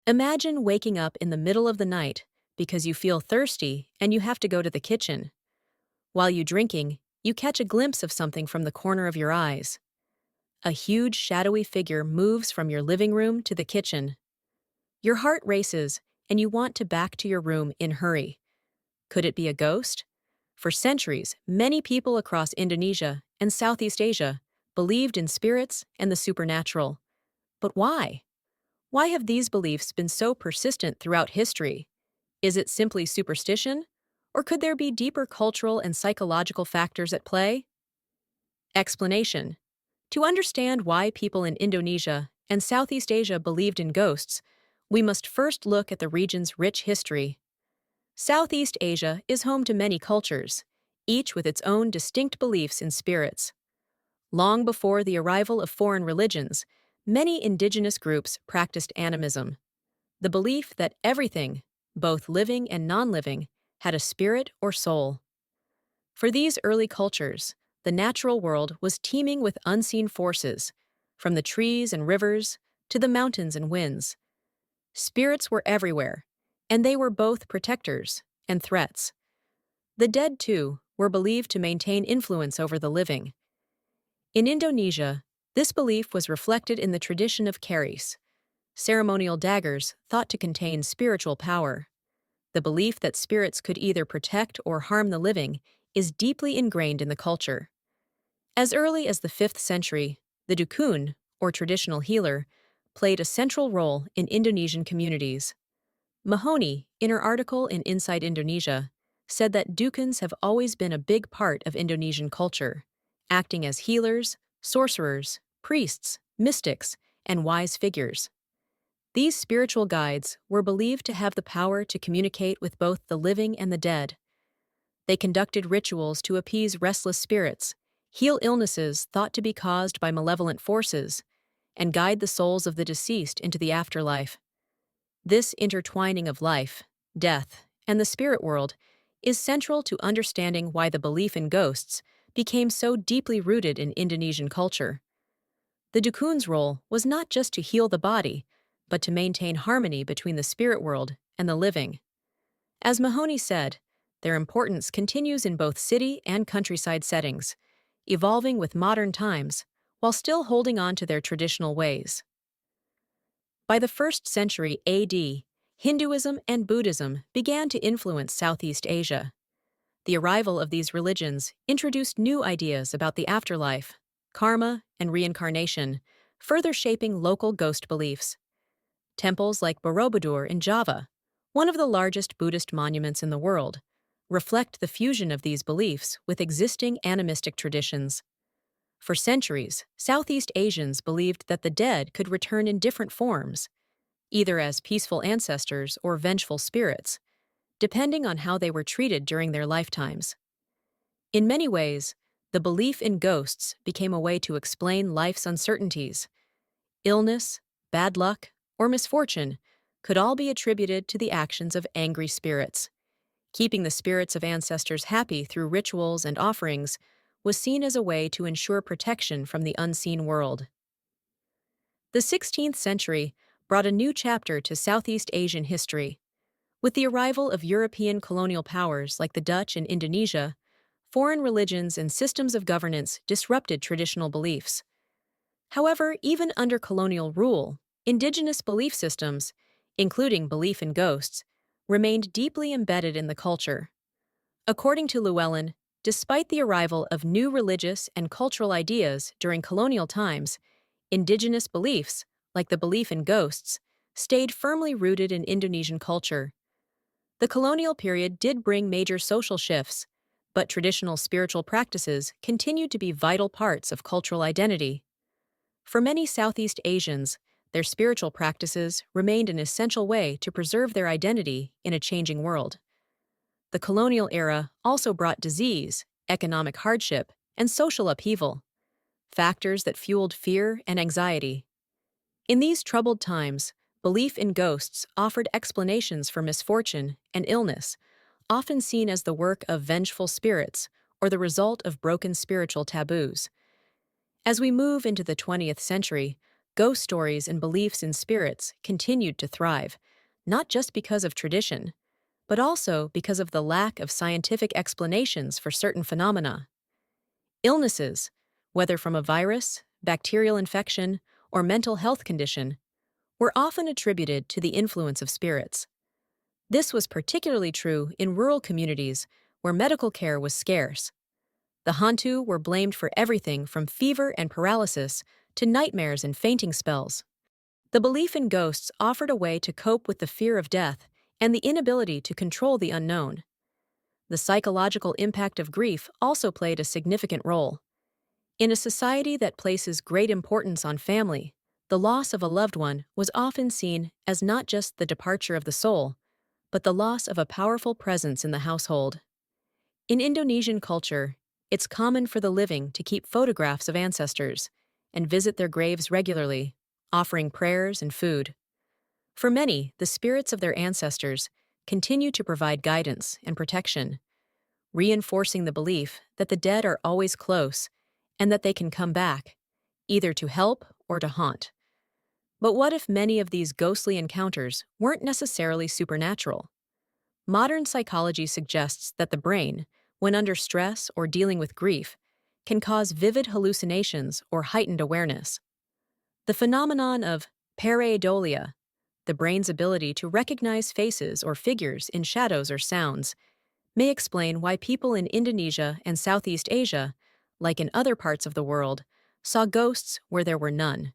Imagine waking up in the middle of the night because you feel thirsty and you have to go to the kitchen. While you're drinking, you catch a glimpse of something from the corner of your eyes. A huge shadowy figure moves from your living room to the kitchen. Your heart races and you want to back to your room in hurry. Could it be a ghost? For centuries, many people across Indonesia and Southeast Asia believed in spirits and the supernatural. But why? Why have these beliefs been so persistent throughout history? Is it simply superstition? Or could there be deeper cultural and psychological factors at play? Explanation. To understand why people in Indonesia and Southeast Asia believed in ghosts, we must first look at the region's rich history. Southeast Asia is home to many cultures, each with its own distinct beliefs in spirits. Long before the arrival of foreign religions, many indigenous groups practiced animism, the belief that everything, both living and non-living, had a spirit or soul. For these early cultures, the natural world was teeming with unseen forces, from the trees and rivers to the mountains and winds. Spirits were everywhere, and they were both protectors and threats. The dead, too, were believed to maintain influence over the living. In Indonesia, this belief was reflected in the tradition of keris, ceremonial daggers thought to contain spiritual power. The belief that spirits could either protect or harm the living is deeply ingrained in the culture. As early as the 5th century, the dukun, or traditional healer, played a central role in Indonesian communities. Mahoney, in her article in Inside Indonesia, said that dukuns have always been a big part of Indonesian culture, acting as healers, sorcerers, priests, mystics, and wise figures. These spiritual guides were believed to have the power to communicate with both the living and the dead. They conducted rituals to appease restless spirits, heal illnesses thought to be caused by malevolent forces, and guide the souls of the deceased into the afterlife. This intertwining of life, death, and the spirit world is central to understanding why the belief in ghosts became so deeply rooted in Indonesian culture. The dukun's role was not just to heal the body, but to maintain harmony between the spirit world and the living. As Mahoney said, their importance continues in both city and countryside settings, evolving with modern times while still holding on to their traditional ways. By the 1st century AD, Hinduism and Buddhism began to influence Southeast Asia. The arrival of these religions introduced new ideas about the afterlife, karma, and reincarnation, further shaping local ghost beliefs. Temples like Borobudur in Java, one of the largest Buddhist monuments in the world, reflect the fusion of these beliefs with existing animistic traditions. For centuries, Southeast Asians believed that the dead could return in different forms, either as peaceful ancestors or vengeful spirits, depending on how they were treated during their lifetimes. In many ways, the belief in ghosts became a way to explain life's uncertainties. Illness, bad luck, or misfortune could all be attributed to the actions of angry spirits. Keeping the spirits of ancestors happy through rituals and offerings was seen as a way to ensure protection from the unseen world. The 16th century brought a new chapter to Southeast Asian history. With the arrival of European colonial powers like the Dutch in Indonesia, foreign religions and systems of governance disrupted traditional beliefs. However, even under colonial rule, indigenous belief systems, including belief in ghosts, remained deeply embedded in the culture. According to Llewellyn, despite the arrival of new religious and cultural ideas during colonial times, indigenous beliefs, like the belief in ghosts, stayed firmly rooted in Indonesian culture. The colonial period did bring major social shifts, but traditional spiritual practices continued to be vital parts of cultural identity. For many Southeast Asians, their spiritual practices remained an essential way to preserve their identity in a changing world. The colonial era also brought disease, economic hardship, and social upheaval, factors that fueled fear and anxiety. In these troubled times, belief in ghosts offered explanations for misfortune and illness, often seen as the work of vengeful spirits or the result of broken spiritual taboos. As we move into the 20th century, Ghost stories and beliefs in spirits continued to thrive, not just because of tradition, but also because of the lack of scientific explanations for certain phenomena. Illnesses, whether from a virus, bacterial infection, or mental health condition, were often attributed to the influence of spirits. This was particularly true in rural communities where medical care was scarce. The Hantu were blamed for everything from fever and paralysis to nightmares and fainting spells. The belief in ghosts offered a way to cope with the fear of death and the inability to control the unknown. The psychological impact of grief also played a significant role. In a society that places great importance on family, the loss of a loved one was often seen as not just the departure of the soul, but the loss of a powerful presence in the household. In Indonesian culture, it's common for the living to keep photographs of ancestors and visit their graves regularly, offering prayers and food. For many, the spirits of their ancestors continue to provide guidance and protection, reinforcing the belief that the dead are always close and that they can come back, either to help or to haunt. But what if many of these ghostly encounters weren't necessarily supernatural? Modern psychology suggests that the brain, when under stress or dealing with grief, can cause vivid hallucinations or heightened awareness. The phenomenon of pareidolia, the brain's ability to recognize faces or figures in shadows or sounds, may explain why people in Indonesia and Southeast Asia, like in other parts of the world, saw ghosts where there were none.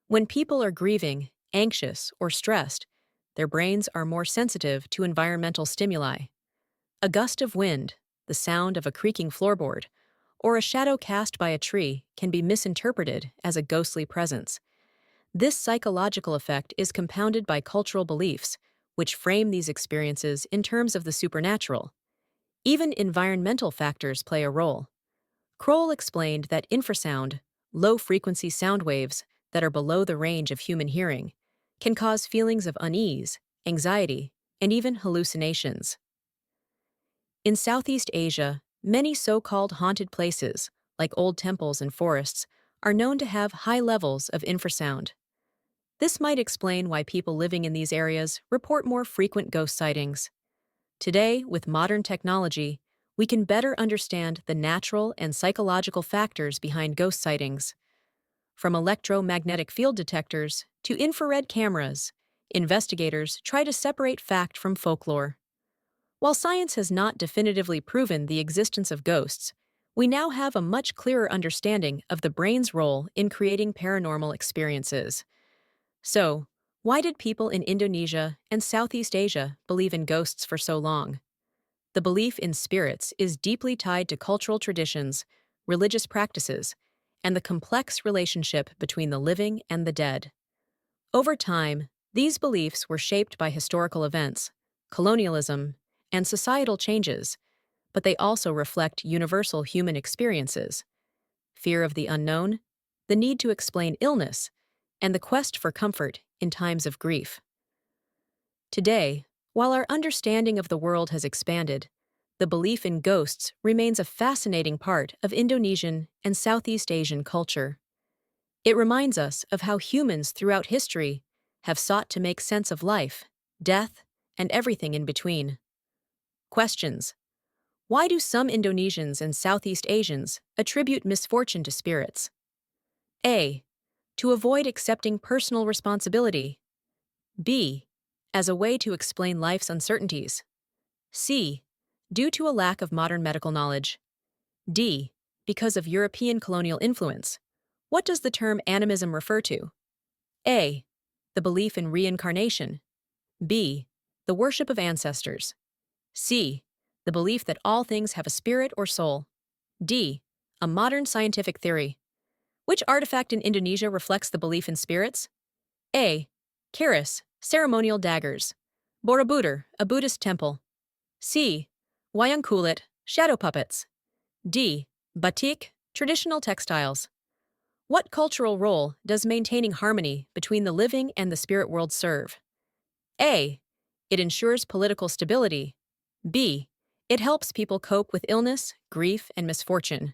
When people are grieving, anxious, or stressed, their brains are more sensitive to environmental stimuli. A gust of wind, the sound of a creaking floorboard, or a shadow cast by a tree can be misinterpreted as a ghostly presence. This psychological effect is compounded by cultural beliefs, which frame these experiences in terms of the supernatural. Even environmental factors play a role. Kroll explained that infrasound, low-frequency sound waves that are below the range of human hearing, can cause feelings of unease, anxiety, and even hallucinations. In Southeast Asia, many so-called haunted places, like old temples and forests, are known to have high levels of infrasound. This might explain why people living in these areas report more frequent ghost sightings. Today, with modern technology, we can better understand the natural and psychological factors behind ghost sightings. From electromagnetic field detectors to infrared cameras, investigators try to separate fact from folklore. While science has not definitively proven the existence of ghosts, we now have a much clearer understanding of the brain's role in creating paranormal experiences. So, why did people in Indonesia and Southeast Asia believe in ghosts for so long? The belief in spirits is deeply tied to cultural traditions, religious practices, and the complex relationship between the living and the dead. Over time, these beliefs were shaped by historical events, colonialism, and societal changes, but they also reflect universal human experiences: fear of the unknown, the need to explain illness, and the quest for comfort in times of grief. Today, while our understanding of the world has expanded, the belief in ghosts remains a fascinating part of Indonesian and Southeast Asian culture. It reminds us of how humans throughout history have sought to make sense of life, death, and everything in between. Questions: why do some Indonesians and Southeast Asians attribute misfortune to spirits? A. To avoid accepting personal responsibility. B. As a way to explain life's uncertainties. C. Due to a lack of modern medical knowledge. D. Because of European colonial influence. What does the term animism refer to? A. The belief in reincarnation. B. The worship of ancestors. C. The belief that all things have a spirit or soul. D. A modern scientific theory. Which artifact in Indonesia reflects the belief in spirits? A. Keris, ceremonial daggers. Borobudur, a Buddhist temple. C. Wayang kulit, shadow puppets. D. Batik, traditional textiles. What cultural role does maintaining harmony between the living and the spirit world serve? A. It ensures political stability. B. It helps people cope with illness, grief, and misfortune.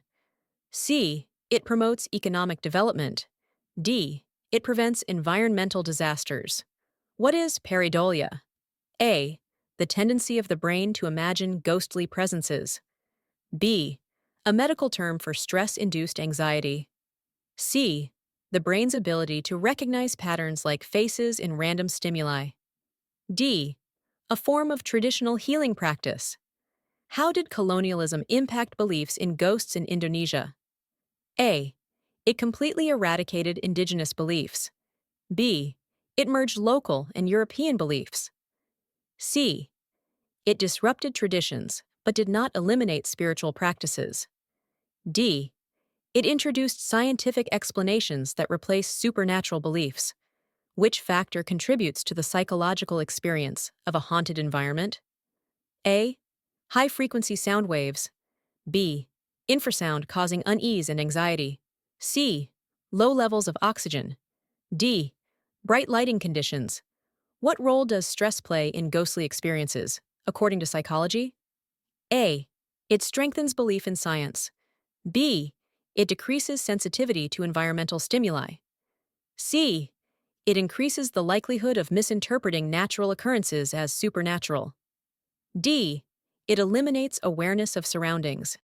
C. It promotes economic development. D. It prevents environmental disasters. What is pareidolia? A. The tendency of the brain to imagine ghostly presences. B. A medical term for stress-induced anxiety. C. The brain's ability to recognize patterns like faces in random stimuli. D. A form of traditional healing practice. How did colonialism impact beliefs in ghosts in Indonesia? A. It completely eradicated indigenous beliefs. B. It merged local and European beliefs. C. It disrupted traditions, but did not eliminate spiritual practices. D. It introduced scientific explanations that replace supernatural beliefs. Which factor contributes to the psychological experience of a haunted environment? A. High-frequency sound waves. B. Infrasound causing unease and anxiety. C. Low levels of oxygen. D. Bright lighting conditions. What role does stress play in ghostly experiences, according to psychology? A. It strengthens belief in science. B. It decreases sensitivity to environmental stimuli. C. It increases the likelihood of misinterpreting natural occurrences as supernatural. D. It eliminates awareness of surroundings.